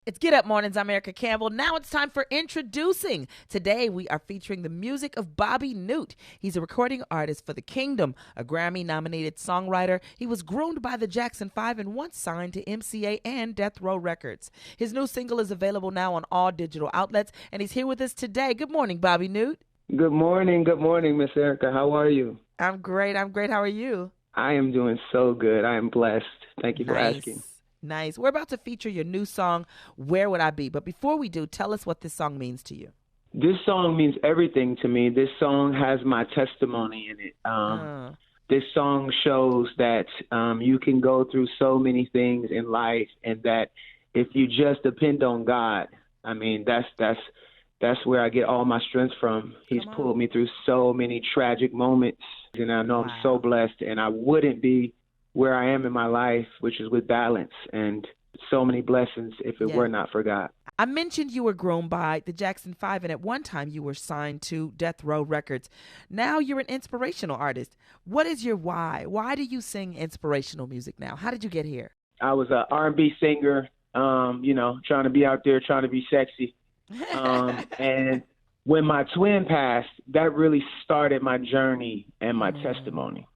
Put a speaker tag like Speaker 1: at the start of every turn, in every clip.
Speaker 1: It's Get Up Mornings. I'm Erica Campbell. Now it's time for Introducing. Today we are featuring the music of Bobby Newt. He's a recording artist for The Kingdom, a Grammy-nominated songwriter. He was groomed by the Jackson 5 and once signed to MCA and Death Row Records. His new single is available now on all digital outlets, and he's here with us today. Good morning, Bobby Newt.
Speaker 2: Good morning, Miss Erica. How are you?
Speaker 1: I'm great. How are you?
Speaker 2: I am doing so good. I am blessed. Thank you for asking.
Speaker 1: Nice. We're about to feature your new song, Where Would I Be? But before we do, tell us what this song means to you.
Speaker 2: This song means everything to me. This song has my testimony in it. This song shows that you can go through so many things in life, and that if you just depend on God, I mean, that's where I get all my strength from. He's pulled me through so many tragic moments, and I know I'm so blessed, and I wouldn't be where I am in my life, which is with balance and so many blessings if it were not for God.
Speaker 1: I mentioned you were grown by the Jackson 5, and at one time you were signed to Death Row Records. Now you're an inspirational artist. What is your why? Why do you sing inspirational music now? How did you get here?
Speaker 2: I was an R&B singer, trying to be out there, trying to be sexy. And when my twin passed, that really started my journey and my testimony.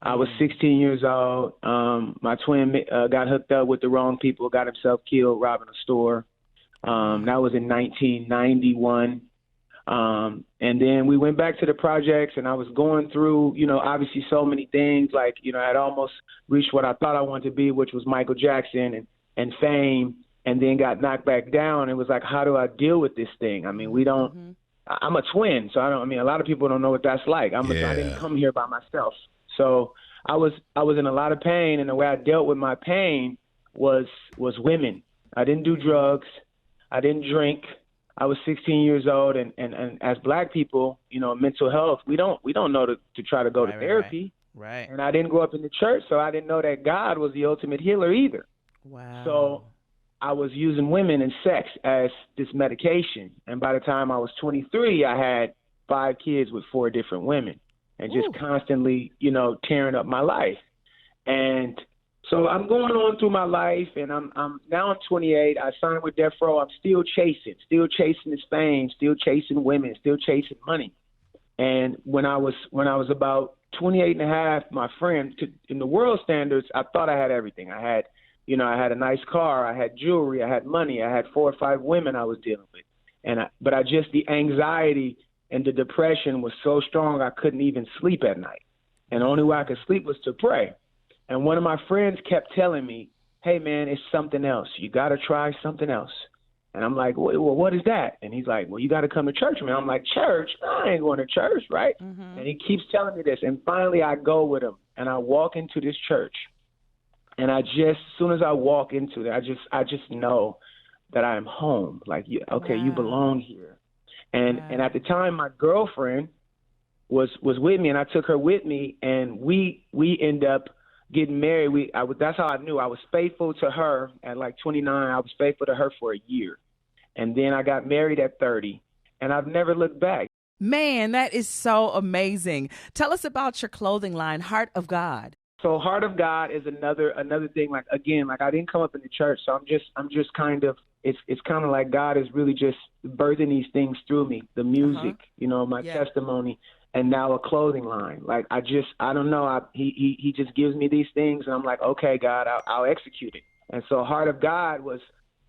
Speaker 2: I was 16 years old. My twin got hooked up with the wrong people, got himself killed robbing a store. That was in 1991. And then we went back to the projects, and I was going through, obviously so many things. Like, I'd almost reached what I thought I wanted to be, which was Michael Jackson and fame, and then got knocked back down. It was like, how do I deal with this thing? I mean, I'm a twin, so a lot of people don't know what that's like. I didn't come here by myself. So I was in a lot of pain, and the way I dealt with my pain was women. I didn't do drugs. I didn't drink. I was 16 years old, and as Black people, mental health, we don't know to try to go to therapy.
Speaker 1: Right.
Speaker 2: And I didn't grow up in the church, so I didn't know that God was the ultimate healer either.
Speaker 1: Wow.
Speaker 2: So I was using women and sex as this medication. And by the time I was 23, I had 5 kids with 4 different women. And just constantly, tearing up my life. And so I'm going on through my life, and I'm 28. I signed with Death Row. I'm still chasing this fame, still chasing women, still chasing money. And when I was about 28 and a half, my friend, in the world standards, I thought I had everything. I had a nice car, I had jewelry, I had money, I had 4 or 5 women I was dealing with. But the anxiety and the depression was so strong I couldn't even sleep at night. And the only way I could sleep was to pray. And one of my friends kept telling me, hey, man, it's something else. You got to try something else. And I'm like, well, what is that? And he's like, well, you got to come to church, man. I'm like, church? I ain't going to church, right? Mm-hmm. And he keeps telling me this. And finally I go with him, and I walk into this church. And as soon as I walk into it, I just know that I am home. Like, okay, you belong here. And at the time, my girlfriend was with me, and I took her with me, and we end up getting married. That's how I knew I was faithful to her at like 29. I was faithful to her for a year, and then I got married at 30, and I've never looked back.
Speaker 1: Man, that is so amazing. Tell us about your clothing line, Heart of God.
Speaker 2: So Heart of God is another thing. Like, again, like I didn't come up in the church, so I'm just kind of, it's kind of like God is really just birthing these things through me, the music, my testimony, and now a clothing line. Like I don't know. He just gives me these things, and I'm like, okay, God, I'll execute it. And so Heart of God was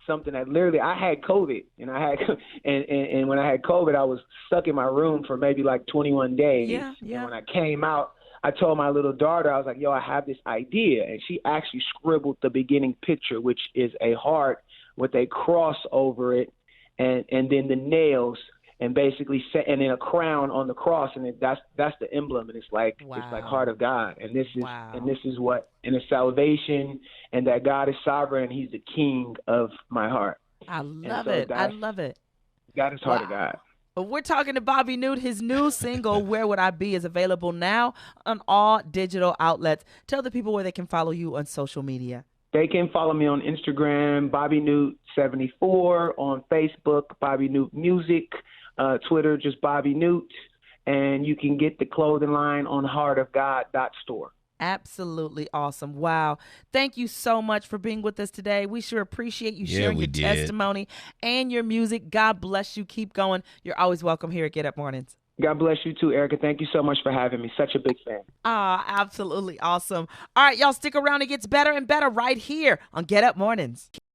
Speaker 2: something that literally, I had COVID, and and when I had COVID, I was stuck in my room for maybe like 21 days.
Speaker 1: Yeah.
Speaker 2: And when I came out, I told my little daughter, I was like, yo, I have this idea. And she actually scribbled the beginning picture, which is a heart with a cross over it, and then the nails, and basically and then a crown on the cross, and that's the emblem, and it's like Heart of God, and this is what, and it's salvation, and that God is sovereign, and He's the King of my heart.
Speaker 1: I love it. I love it.
Speaker 2: God is Heart of God.
Speaker 1: We're talking to Bobby Newt. His new single, Where Would I Be, is available now on all digital outlets. Tell the people where they can follow you on social media.
Speaker 2: They can follow me on Instagram, Bobby Newt 74, on Facebook, Bobby Newt Music, Twitter, just Bobby Newt, and you can get the clothing line on heartofgod.store.
Speaker 1: Absolutely awesome. Wow. Thank you so much for being with us today. We sure appreciate you
Speaker 3: Yeah,
Speaker 1: sharing
Speaker 3: we
Speaker 1: your
Speaker 3: did.
Speaker 1: testimony and your music. God bless you. Keep going. You're always welcome here at Get Up Mornings.
Speaker 2: God bless you too, Erica. Thank you so much for having me. Such a big fan.
Speaker 1: Absolutely awesome. All right, y'all stick around. It gets better and better right here on Get Up Mornings.